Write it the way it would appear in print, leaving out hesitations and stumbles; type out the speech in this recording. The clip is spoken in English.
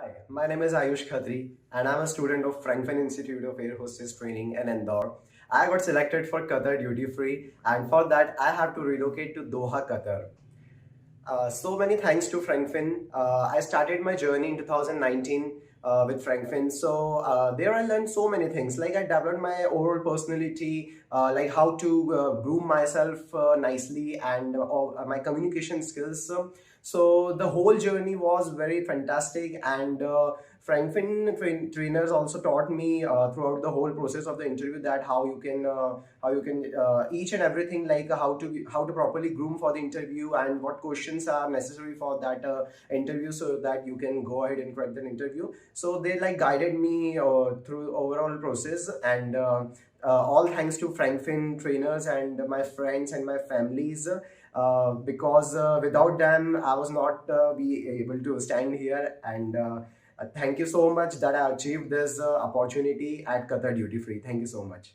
Hi, my name is Ayush Khatri and I'm a student of Frankfinn Institute of Air Hostess Training in Indore. I got selected for Qatar Duty-Free and for that I have to relocate to Doha, Qatar. So many thanks to Frankfinn. I started my journey in 2019 with Frankfinn. There I learned so many things. Like I developed my overall personality, like how to groom myself nicely and my communication skills. So the whole journey was very fantastic and Frankfinn trainers also taught me throughout the whole process of the interview that how you can each and everything, like how to properly groom for the interview and what questions are necessary for that interview so that you can go ahead and crack the interview. So they like guided me through overall process and all thanks to Frankfinn trainers and my friends and my families because without them I was not be able to stand here and thank you so much that I achieved this opportunity at Qatar Duty Free. Thank you so much.